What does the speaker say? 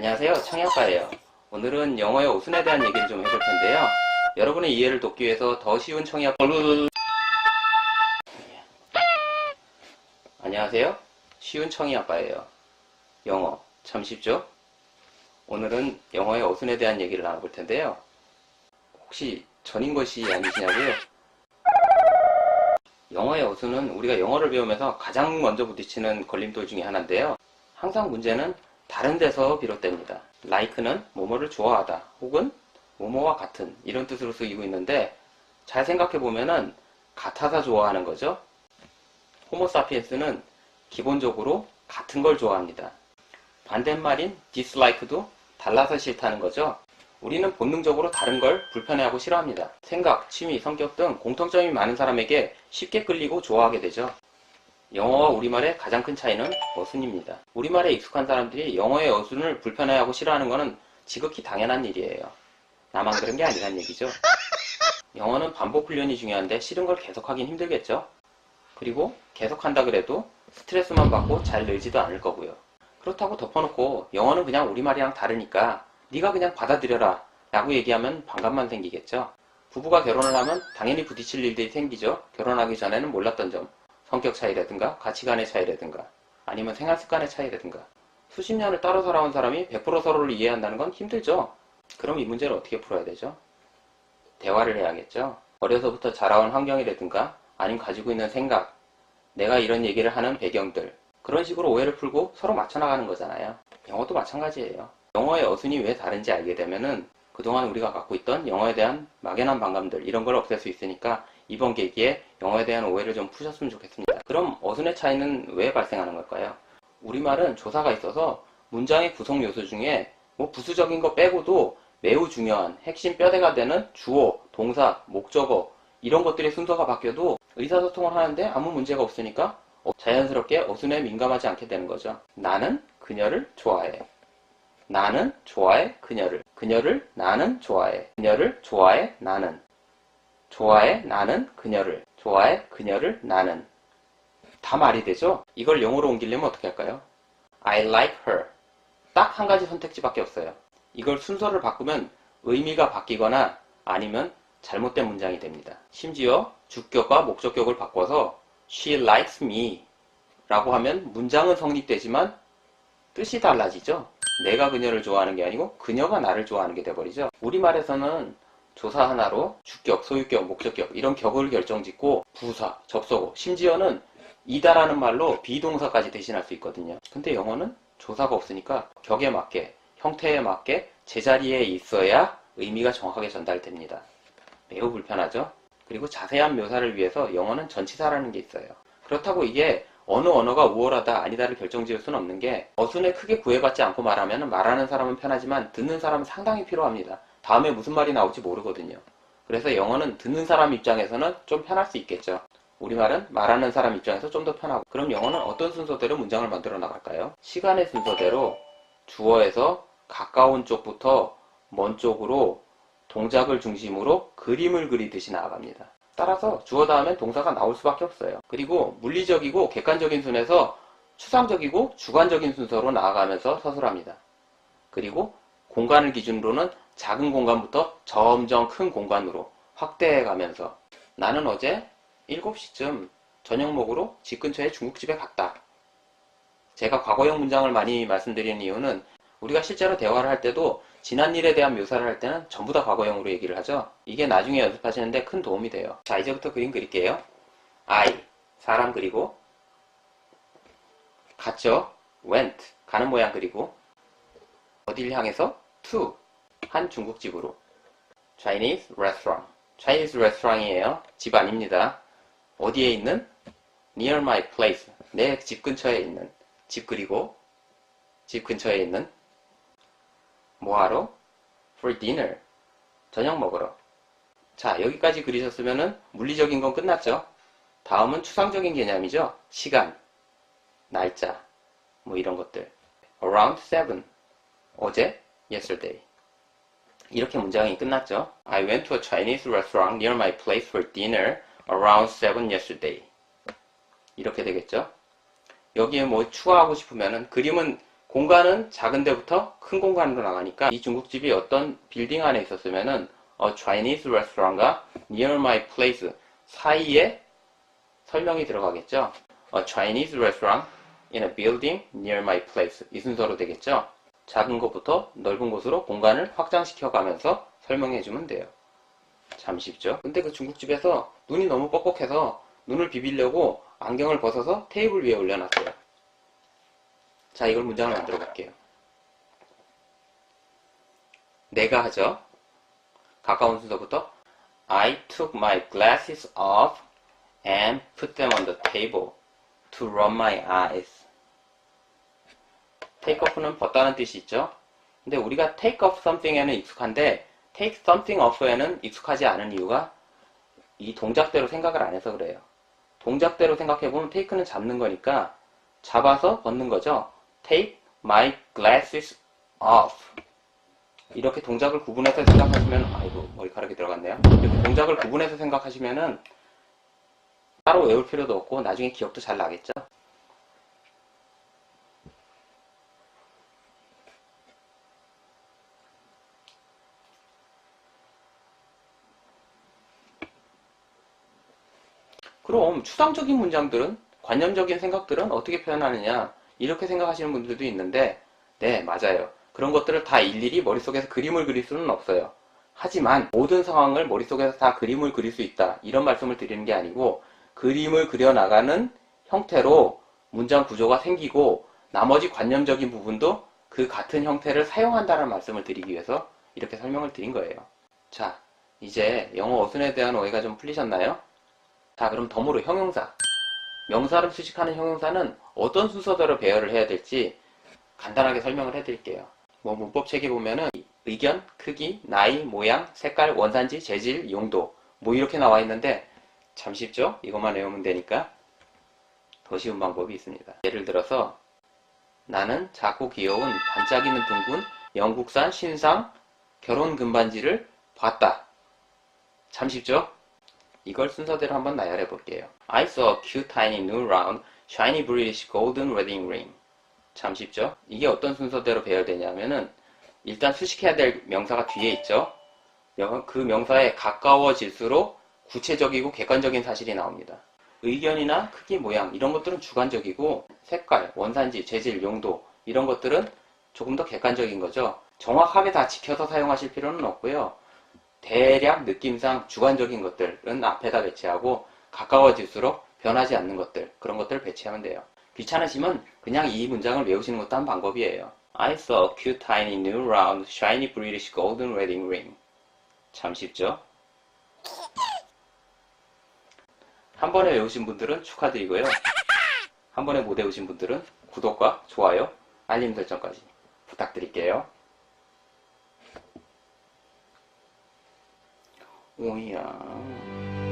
안녕하세요, 청약과예요. 오늘은 영어의 어순에 대한 얘기를 좀 해볼 텐데요. 여러분의 이해를 돕기 위해서 더 쉬운 청약. 안녕하세요, 쉬운 청약과예요. 영어 참 쉽죠? 오늘은 영어의 어순에 대한 얘기를 나눠볼 텐데요. 혹시 전인 것이 아니시냐고요? 영어의 어순은 우리가 영어를 배우면서 가장 먼저 부딪히는 걸림돌 중에 하나인데요. 항상 문제는 다른 데서 비롯됩니다. like는 뭐뭐를 좋아하다 혹은 뭐뭐와 같은 이런 뜻으로 쓰이고 있는데 잘 생각해보면은 같아서 좋아하는 거죠. 호모사피엔스는 기본적으로 같은 걸 좋아합니다. 반대말인 dislike도 달라서 싫다는 거죠. 우리는 본능적으로 다른 걸 불편해하고 싫어합니다. 생각, 취미, 성격 등 공통점이 많은 사람에게 쉽게 끌리고 좋아하게 되죠. 영어와 우리말의 가장 큰 차이는 어순입니다. 우리말에 익숙한 사람들이 영어의 어순을 불편해하고 싫어하는 것은 지극히 당연한 일이에요. 나만 그런 게 아니란 얘기죠. 영어는 반복 훈련이 중요한데 싫은 걸 계속하긴 힘들겠죠. 그리고 계속한다 그래도 스트레스만 받고 잘 늘지도 않을 거고요. 그렇다고 덮어놓고 영어는 그냥 우리말이랑 다르니까 네가 그냥 받아들여라 라고 얘기하면 반감만 생기겠죠. 부부가 결혼을 하면 당연히 부딪힐 일들이 생기죠. 결혼하기 전에는 몰랐던 점, 성격 차이라든가 가치관의 차이라든가 아니면 생활 습관의 차이라든가. 수십 년을 따로 살아온 사람이 100% 서로를 이해한다는 건 힘들죠. 그럼 이 문제를 어떻게 풀어야 되죠? 대화를 해야겠죠. 어려서부터 자라온 환경이라든가 아니면 가지고 있는 생각, 내가 이런 얘기를 하는 배경들, 그런 식으로 오해를 풀고 서로 맞춰나가는 거잖아요. 영어도 마찬가지예요. 영어의 어순이 왜 다른지 알게 되면은 그동안 우리가 갖고 있던 영어에 대한 막연한 반감들 이런 걸 없앨 수 있으니까 이번 계기에 영어에 대한 오해를 좀 푸셨으면 좋겠습니다. 그럼 어순의 차이는 왜 발생하는 걸까요? 우리말은 조사가 있어서 문장의 구성 요소 중에 뭐 부수적인 거 빼고도 매우 중요한 핵심 뼈대가 되는 주어, 동사, 목적어 이런 것들의 순서가 바뀌어도 의사소통을 하는데 아무 문제가 없으니까 자연스럽게 어순에 민감하지 않게 되는 거죠. 나는 그녀를 좋아해. 나는 좋아해 그녀를. 그녀를 나는 좋아해. 그녀를 좋아해 나는. 좋아해 나는 그녀를. 좋아해 그녀를 나는. 다 말이 되죠? 이걸 영어로 옮기려면 어떻게 할까요? I like her. 딱 한 가지 선택지밖에 없어요. 이걸 순서를 바꾸면 의미가 바뀌거나 아니면 잘못된 문장이 됩니다. 심지어 주격과 목적격을 바꿔서 She likes me 라고 하면 문장은 성립되지만 뜻이 달라지죠. 내가 그녀를 좋아하는 게 아니고 그녀가 나를 좋아하는 게 돼버리죠. 우리말에서는 조사 하나로 주격, 소유격, 목적격 이런 격을 결정짓고 부사, 접속어, 심지어는 이다라는 말로 비동사까지 대신할 수 있거든요. 근데 영어는 조사가 없으니까 격에 맞게, 형태에 맞게 제자리에 있어야 의미가 정확하게 전달됩니다. 매우 불편하죠? 그리고 자세한 묘사를 위해서 영어는 전치사라는 게 있어요. 그렇다고 이게 어느 언어가 우월하다 아니다를 결정지을 수는 없는 게 어순에 크게 구애받지 않고 말하면 말하는 사람은 편하지만 듣는 사람은 상당히 필요합니다. 다음에 무슨 말이 나올지 모르거든요. 그래서 영어는 듣는 사람 입장에서는 좀 편할 수 있겠죠. 우리말은 말하는 사람 입장에서 좀 더 편하고. 그럼 영어는 어떤 순서대로 문장을 만들어 나갈까요? 시간의 순서대로 주어에서 가까운 쪽부터 먼 쪽으로 동작을 중심으로 그림을 그리듯이 나아갑니다. 따라서 주어 다음엔 동사가 나올 수밖에 없어요. 그리고 물리적이고 객관적인 순에서 추상적이고 주관적인 순서로 나아가면서 서술합니다. 그리고 공간을 기준으로는 작은 공간부터 점점 큰 공간으로 확대해가면서 나는 어제 7시쯤 저녁 먹으러 집 근처에 중국집에 갔다. 제가 과거형 문장을 많이 말씀드리는 이유는 우리가 실제로 대화를 할 때도 지난 일에 대한 묘사를 할 때는 전부 다 과거형으로 얘기를 하죠. 이게 나중에 연습하시는데 큰 도움이 돼요. 자, 이제부터 그림 그릴게요. I, 사람 그리고 갔죠. went, 가는 모양 그리고 어딜 향해서 to, 한 중국집으로 Chinese restaurant, Chinese restaurant이에요. 집 아닙니다. 어디에 있는? near my place, 내 집 근처에 있는 집 그리고 집 근처에 있는 뭐하러? for dinner, 저녁 먹으러. 자, 여기까지 그리셨으면은 물리적인 건 끝났죠. 다음은 추상적인 개념이죠. 시간, 날짜, 뭐 이런 것들. around 7, 어제, yesterday. 이렇게 문장이 끝났죠. I went to a Chinese restaurant near my place for dinner around 7 yesterday. 이렇게 되겠죠. 여기에 뭐 추가하고 싶으면은 그림은 공간은 작은 데부터 큰 공간으로 나가니까 이 중국집이 어떤 빌딩 안에 있었으면은 A Chinese restaurant과 Near my place 사이에 설명이 들어가겠죠. A Chinese restaurant in a building near my place 이 순서로 되겠죠. 작은 곳부터 넓은 곳으로 공간을 확장시켜 가면서 설명해주면 돼요. 참 쉽죠. 근데 그 중국집에서 눈이 너무 뻑뻑해서 눈을 비비려고 안경을 벗어서 테이블 위에 올려놨어요. 자, 이걸 문장을 만들어 볼게요. 내가 하죠. 가까운 순서부터 I took my glasses off and put them on the table to rub my eyes. take off는 벗다는 뜻이 있죠. 근데 우리가 take off something에는 익숙한데 take something off에는 익숙하지 않은 이유가 이 동작대로 생각을 안 해서 그래요. 동작대로 생각해보면 take는 잡는 거니까 잡아서 벗는 거죠. take my glasses off. 이렇게 동작을 구분해서 생각하시면, 아이고, 머리카락이 들어갔네요. 이렇게 동작을 구분해서 생각하시면은 따로 외울 필요도 없고 나중에 기억도 잘 나겠죠. 그럼 추상적인 문장들은, 관념적인 생각들은 어떻게 표현하느냐, 이렇게 생각하시는 분들도 있는데, 네, 맞아요. 그런 것들을 다 일일이 머릿속에서 그림을 그릴 수는 없어요. 하지만 모든 상황을 머릿속에서 다 그림을 그릴 수 있다, 이런 말씀을 드리는 게 아니고 그림을 그려나가는 형태로 문장 구조가 생기고 나머지 관념적인 부분도 그 같은 형태를 사용한다는 말씀을 드리기 위해서 이렇게 설명을 드린 거예요. 자, 이제 영어 어순에 대한 오해가 좀 풀리셨나요? 자, 그럼 덤으로 형용사. 명사를 수식하는 형용사는 어떤 순서대로 배열을 해야 될지 간단하게 설명을 해드릴게요. 문법 책에 보면은 의견, 크기, 나이, 모양, 색깔, 원산지, 재질, 용도 이렇게 나와 있는데 참 쉽죠? 이것만 외우면 되니까. 더 쉬운 방법이 있습니다. 예를 들어서 나는 작고 귀여운 반짝이는 둥근 영국산 신상 결혼 금반지를 봤다. 참 쉽죠? 이걸 순서대로 한번 나열해 볼게요. I saw a cute tiny new round shiny British golden wedding ring. 참 쉽죠? 이게 어떤 순서대로 배열되냐면은 일단 수식해야 될 명사가 뒤에 있죠. 그 명사에 가까워질수록 구체적이고 객관적인 사실이 나옵니다. 의견이나 크기, 모양 이런 것들은 주관적이고 색깔, 원산지, 재질, 용도 이런 것들은 조금 더 객관적인 거죠. 정확하게 다 지켜서 사용하실 필요는 없고요. 대략 느낌상 주관적인 것들은 앞에다 배치하고 가까워질수록 변하지 않는 것들, 그런 것들을 배치하면 돼요. 귀찮으시면 그냥 이 문장을 외우시는 것도 한 방법이에요. I saw a cute tiny new round shiny British golden wedding ring. 참 쉽죠? 한 번에 외우신 분들은 축하드리고요. 한 번에 못 외우신 분들은 구독과 좋아요, 알림 설정까지 부탁드릴게요. 오야.